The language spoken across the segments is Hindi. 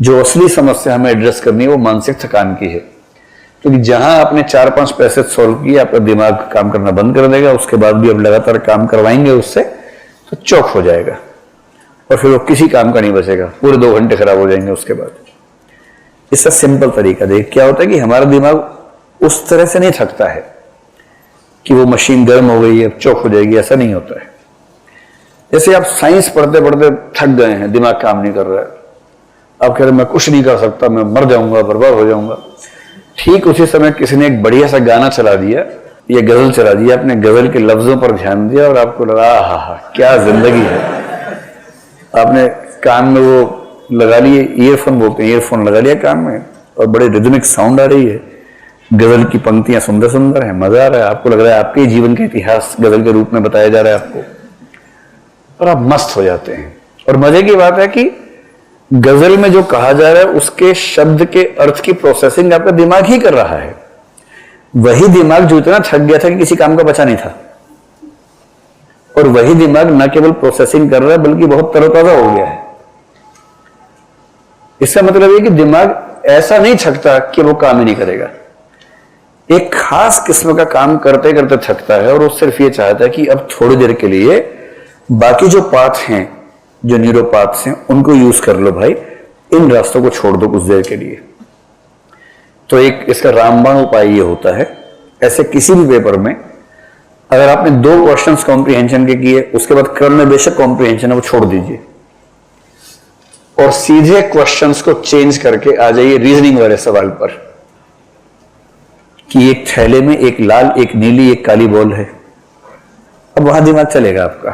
जो असली समस्या हमें एड्रेस करनी है वो मानसिक थकान की है, क्योंकि जहां आपने 4-5 पैसे सॉल्व किए आपका दिमाग काम करना बंद कर देगा, उसके बाद भी अब लगातार काम करवाएंगे उससे तो चौक हो जाएगा और फिर वो किसी काम का नहीं बचेगा, पूरे 2 घंटे खराब हो जाएंगे उसके बाद। इसका सिंपल तरीका देखिए क्या होता है कि हमारा दिमाग उस तरह से नहीं थकता है कि वो मशीन गर्म हो गई है अब चौक हो जाएगी, ऐसा नहीं होता है। जैसे आप साइंस पढ़ते पढ़ते थक गए हैं, दिमाग काम नहीं कर रहा है, आप कह रहे मैं कुछ नहीं कर सकता, मैं मर जाऊंगा, बर्बाद हो जाऊंगा। ठीक उसी समय किसी ने एक बढ़िया सा गाना चला दिया या गजल चला दिया, आपने गजल के लफ्जों पर ध्यान दिया और आपको लगा हा क्या जिंदगी है। आपने कान में वो लगा लिए, ईयरफोन बोलते हैं, ईयरफोन लगा लिया कान में और बड़े रिदमिक साउंड आ रही है, गजल की पंक्तियां सुंदर सुंदर है, मजा आ रहा है, आपको लग रहा है आपके जीवन का इतिहास गजल के रूप में बताया जा रहा है आपको, और आप मस्त हो जाते हैं। और मजे की बात है कि गजल में जो कहा जा रहा है उसके शब्द के अर्थ की प्रोसेसिंग आपका दिमाग ही कर रहा है, वही दिमाग जो इतना थक गया था कि किसी काम का बचा नहीं था, और वही दिमाग न केवल प्रोसेसिंग कर रहा है बल्कि बहुत तरोताजा हो गया है। इसका मतलब है कि दिमाग ऐसा नहीं थकता कि वो काम ही नहीं करेगा, एक खास किस्म का काम करते करते थकता है और वो सिर्फ ये चाहता है कि अब थोड़ी देर के लिए बाकी जो पाथ हैं, जो न्यूरोपाथ्स हैं, उनको यूज कर लो भाई, इन रास्तों को छोड़ दो कुछ देर के लिए। तो एक इसका रामबाण उपाय ये होता है, ऐसे किसी भी पेपर में अगर आपने 2 क्वेश्चंस कॉम्प्रिहेंशन के किए, उसके बाद क्रम में बेशक कॉम्प्रिहेंशन है वो छोड़ दीजिए और सीधे क्वेश्चंस को चेंज करके आ जाइए रीजनिंग वाले सवाल पर कि एक थैले में एक लाल, एक नीली, एक काली बॉल है। अब वहां दिमाग चलेगा आपका,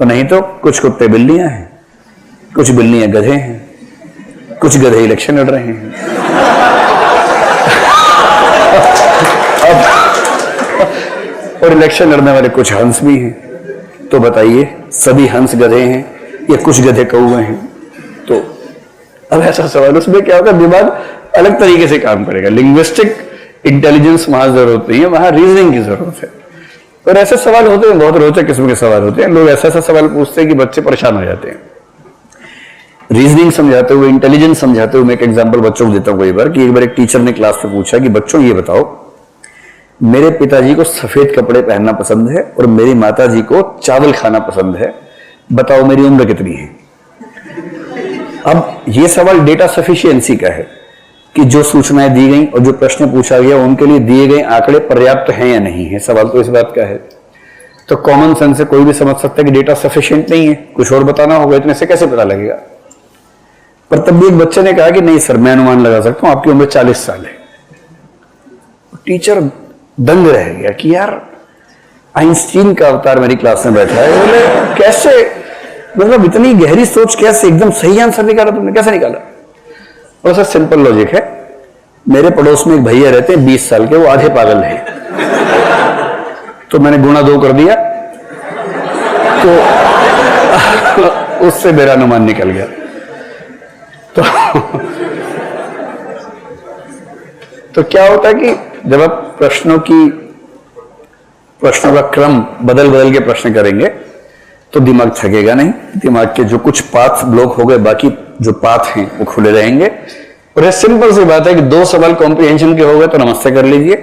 और नहीं तो कुछ कुत्ते बिल्लियां हैं, कुछ बिल्लियां गधे हैं, कुछ गधे इलेक्शन लड़ रहे हैं। और इलेक्शन लड़ने वाले कुछ हंस भी हैं, तो बताइए सभी हंस गधे हैं या कुछ गधे कौवे हैं? तो अब ऐसा सवाल, उसमें क्या होगा, दिमाग अलग तरीके से काम करेगा। लिंग्विस्टिक इंटेलिजेंस वहां जरूरत नहीं है, वहां रीजनिंग की जरूरत है। और ऐसे सवाल होते हैं, बहुत रोचक किस्म के सवाल होते हैं, लोग ऐसा सवाल पूछते हैं कि बच्चे परेशान हो जाते हैं। रीजनिंग समझाते हुए, इंटेलिजेंस समझाते हुए मैं एक एग्जांपल बच्चों को देता हूं कई बार कि एक बार एक टीचर ने क्लास में पूछा कि बच्चों ये बताओ, मेरे पिताजी को सफेद कपड़े पहनना पसंद है और मेरी माताजी को चावल खाना पसंद है, बताओ मेरी उम्र कितनी है? अब ये सवाल डेटा सफिशिएंसी का है कि जो सूचनाएं दी गई और जो प्रश्न पूछा गया उनके लिए दिए गए आंकड़े पर्याप्त हैं या नहीं है, सवाल तो इस बात का है। तो कॉमन सेंस से कोई भी समझ सकता है कि डेटा सफिशिएंट नहीं है, कुछ और बताना होगा, इतने से कैसे पता लगेगा? पर तब भी एक बच्चे ने कहा कि नहीं सर, मैं अनुमान लगा सकता हूं, आपकी उम्र 40 साल है। टीचर दंग रह गया कि यार आइंस्टीन का अवतार मेरी क्लास में बैठा है, बोले कैसे, मतलब इतनी गहरी सोच कैसे, एकदम सही आंसर निकाला तुमने, कैसे निकाला? और सर सिंपल लॉजिक है, मेरे पड़ोस में एक भैया रहते हैं 20 साल के, वो आधे पागल हैं, तो मैंने गुणा 2 कर दिया तो उससे मेरा अनुमान निकल गया। तो क्या होता है कि जब आप प्रश्नों का क्रम बदल बदल के प्रश्न करेंगे तो दिमाग थकेगा नहीं, दिमाग के जो कुछ पाथ ब्लॉक हो गए, बाकी जो पाथ हैं वो खुले रहेंगे। और ये सिंपल सी बात है कि 2 सवाल कॉम्प्रिहेंशन के हो गए तो नमस्ते कर लीजिए,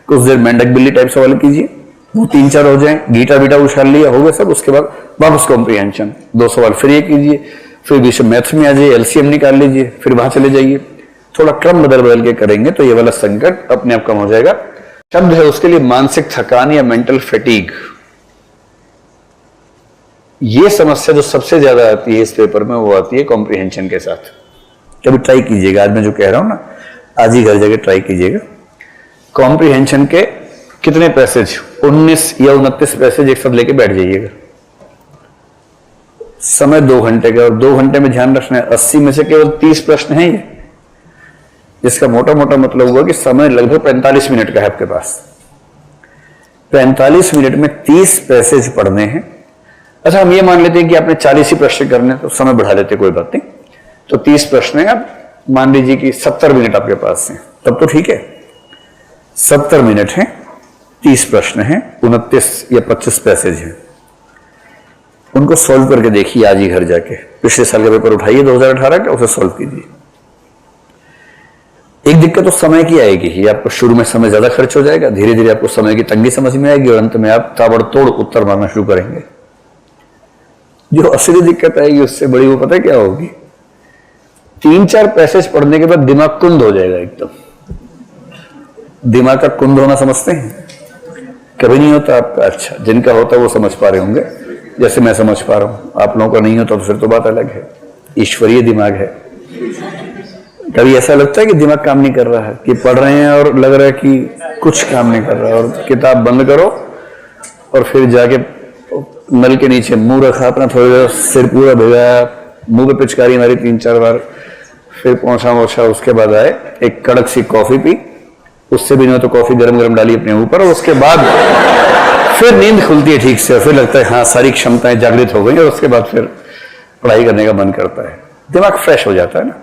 कुछ देर मेंढक बिल्ली टाइप सवाल कीजिए, वो 3-4 हो जाए, गीटा बीटा उछाल लिया, हो गए सब, उसके बाद वापस कॉम्प्रिहेंशन, 2 सवाल फिर ये कीजिए, फिर बीच में मैथ्स में आ जाइए, एलसीएम निकाल लीजिए, फिर वहां चले जाइए। थोड़ा क्रम बदल बदल के करेंगे तो ये वाला संकट अपने आप कम हो जाएगा। शब्द है उसके लिए मानसिक थकान या मेंटल फैटीग। ये समस्या जो सबसे ज्यादा आती है इस पेपर में वो आती है कॉम्प्रिहेंशन के साथ। कभी ट्राई कीजिएगा, आज मैं जो कह रहा हूं ना, आज ही घर जाके ट्राई कीजिएगा। कॉम्प्रिहेंशन के कितने पैसेज, 19 या 29 पैसेज एक साथ लेके बैठ जाइएगा। समय 2 घंटे का, और 2 घंटे में ध्यान रखना है 80 में से केवल 30 प्रश्न हैं ये, जिसका मोटा मोटा मतलब हुआ कि समय लगभग 45 मिनट का है आपके पास। 45 मिनट में 30 पैसेज पढ़ने हैं। अच्छा, हम ये मान लेते हैं कि आपने 40 ही प्रश्न करने, तो समय बढ़ा देते, कोई बात नहीं। तो 30 प्रश्न है, आप मान लीजिए कि 70 मिनट आपके पास हैं, तब तो ठीक है। 70 मिनट है, 30 प्रश्न हैं, 29 या 25 पैसेज हैं। उनको सॉल्व करके देखिए आज ही घर जाके। पिछले साल का पेपर उठाइए 2018 का, उसे सॉल्व कीजिए। एक दिक्कत तो समय की आएगी ही, आपको शुरू में समय ज्यादा खर्च हो जाएगा, धीरे धीरे आपको समय की तंगी समझ में आएगी और अंत में आप ताबड़तोड़ उत्तर मारना शुरू करेंगे। जो असली दिक्कत आएगी उससे बड़ी वो पता है क्या होगी? 3-4 पैसेज पढ़ने के बाद दिमाग कुंद हो जाएगा एकदम। दिमाग का कुंद होना समझते हैं? कभी नहीं होता आपका? अच्छा, जिनका होता है वो समझ पा रहे होंगे, जैसे मैं समझ पा रहा हूं। आप लोगों का नहीं होता तो फिर तो बात अलग है, ईश्वरीय दिमाग है। कभी ऐसा लगता है कि दिमाग काम नहीं कर रहा है, कि पढ़ रहे हैं और लग रहा है कि कुछ काम नहीं कर रहा, और किताब बंद करो और फिर जाके नल के नीचे मुंह रखा अपना, थोड़ी देर सिर पूरा भिगाया, मुंह पे पिचकारी मारी 3-4 बार, फिर पोंछा वोछा, उसके बाद आए एक कड़क सी कॉफी पी, उससे भी नहीं तो कॉफी गरम गरम डाली अपने ऊपर, और उसके बाद फिर नींद खुलती है ठीक से, और फिर लगता है हाँ सारी क्षमताएं जागृत हो गई, और उसके बाद फिर पढ़ाई करने का मन करता है। दिमाग फ्रेश हो जाता है ना।